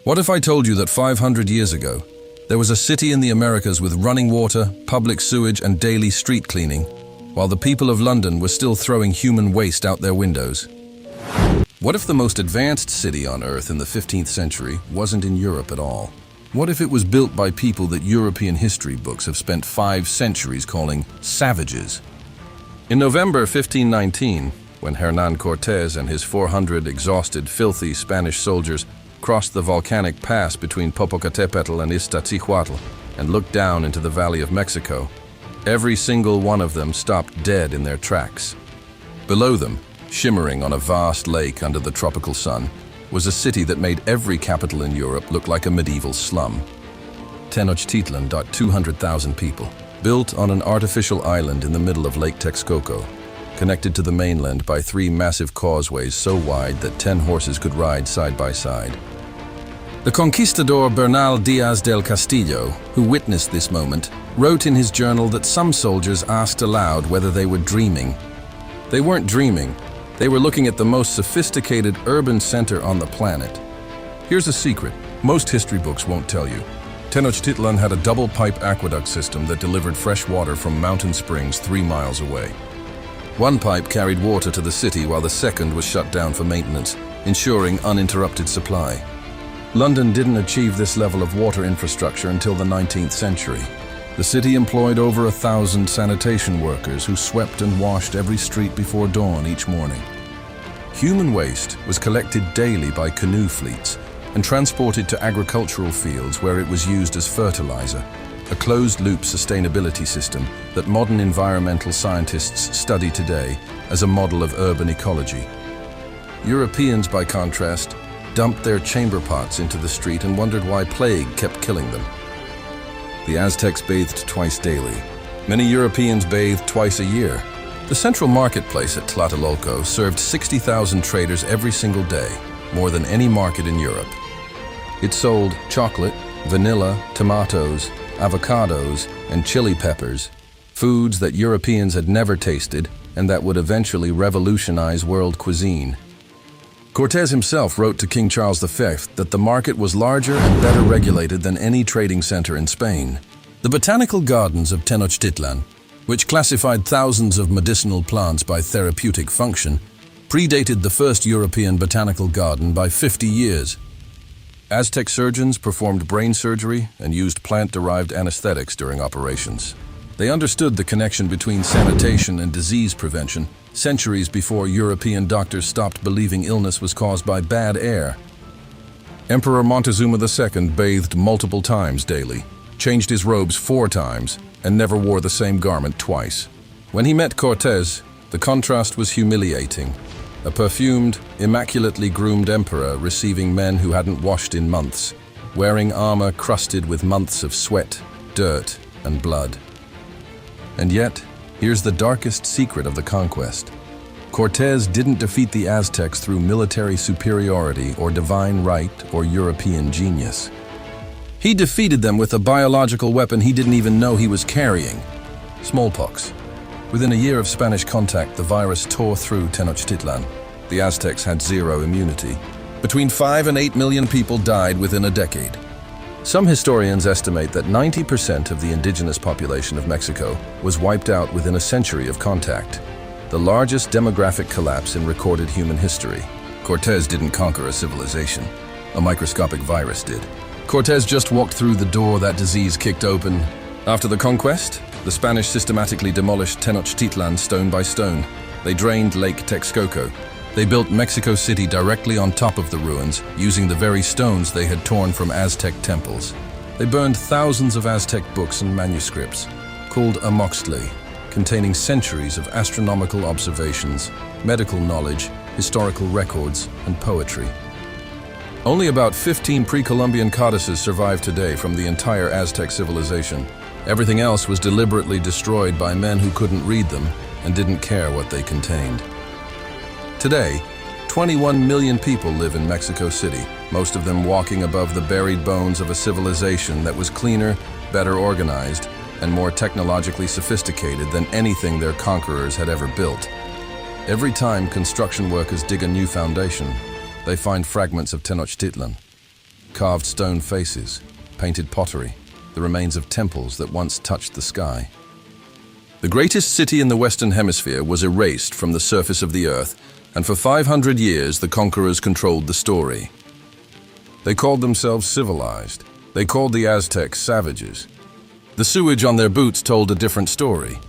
What if I told you that 500 years ago, there was a city in the Americas with running water, public sewage, and daily street cleaning, while the people of London were still throwing human waste out their windows? What if the most advanced city on Earth in the 15th century wasn't in Europe at all? What if it was built by people that European history books have spent 5 centuries calling savages? In November 1519, when Hernán Cortés and his 400 exhausted, filthy Spanish soldiers crossed the volcanic pass between Popocatépetl and Iztaccíhuatl and looked down into the Valley of Mexico, every single one of them stopped dead in their tracks. Below them, shimmering on a vast lake under the tropical sun, was a city that made every capital in Europe look like a medieval slum. Tenochtitlan, 200,000 people, built on an artificial island in the middle of Lake Texcoco, connected to the mainland by 3 massive causeways so wide that 10 horses could ride side by side. The conquistador Bernal Díaz del Castillo, who witnessed this moment, wrote in his journal that some soldiers asked aloud whether they were dreaming. They weren't dreaming. They were looking at the most sophisticated urban center on the planet. Here's a secret most history books won't tell you. Tenochtitlan had a double-pipe aqueduct system that delivered fresh water from mountain springs 3 miles away. One pipe carried water to the city while the second was shut down for maintenance, ensuring uninterrupted supply. London didn't achieve this level of water infrastructure until the 19th century. The city employed over 1,000 sanitation workers who swept and washed every street before dawn each morning. Human waste was collected daily by canoe fleets and transported to agricultural fields where it was used as fertilizer, a closed-loop sustainability system that modern environmental scientists study today as a model of urban ecology. Europeans, by contrast, dumped their chamber pots into the street and wondered why plague kept killing them. The Aztecs bathed twice daily. Many Europeans bathed twice a year. The central marketplace at Tlatelolco served 60,000 traders every single day, more than any market in Europe. It sold chocolate, vanilla, tomatoes, avocados, and chili peppers, foods that Europeans had never tasted and that would eventually revolutionize world cuisine. Cortés himself wrote to King Charles V that the market was larger and better regulated than any trading center in Spain. The botanical gardens of Tenochtitlan, which classified thousands of medicinal plants by therapeutic function, predated the first European botanical garden by 50 years. Aztec surgeons performed brain surgery and used plant-derived anesthetics during operations. They understood the connection between sanitation and disease prevention centuries before European doctors stopped believing illness was caused by bad air. Emperor Montezuma II bathed multiple times daily, changed his robes 4 times, and never wore the same garment twice. When he met Cortés, the contrast was humiliating. A perfumed, immaculately groomed emperor receiving men who hadn't washed in months, wearing armor crusted with months of sweat, dirt, and blood. And yet, here's the darkest secret of the conquest. Cortés didn't defeat the Aztecs through military superiority or divine right or European genius. He defeated them with a biological weapon he didn't even know he was carrying: smallpox. Within a year of Spanish contact, the virus tore through Tenochtitlan. The Aztecs had 0 immunity. Between 5 and 8 million people died within a decade. Some historians estimate that 90% of the indigenous population of Mexico was wiped out within a century of contact, the largest demographic collapse in recorded human history. Cortés didn't conquer a civilization. A microscopic virus did. Cortés just walked through the door that disease kicked open. After the conquest, the Spanish systematically demolished Tenochtitlan stone by stone. They drained Lake Texcoco. They built Mexico City directly on top of the ruins, using the very stones they had torn from Aztec temples. They burned thousands of Aztec books and manuscripts, called Amoxtli, containing centuries of astronomical observations, medical knowledge, historical records, and poetry. Only about 15 pre-Columbian codices survive today from the entire Aztec civilization. Everything else was deliberately destroyed by men who couldn't read them and didn't care what they contained. Today, 21 million people live in Mexico City, most of them walking above the buried bones of a civilization that was cleaner, better organized, and more technologically sophisticated than anything their conquerors had ever built. Every time construction workers dig a new foundation, they find fragments of Tenochtitlan. carved stone faces, painted pottery, the remains of temples that once touched the sky. The greatest city in the Western Hemisphere was erased from the surface of the earth, and for 500 years the conquerors controlled the story. They called themselves civilized. They called the Aztecs savages. The sewage on their boots told a different story.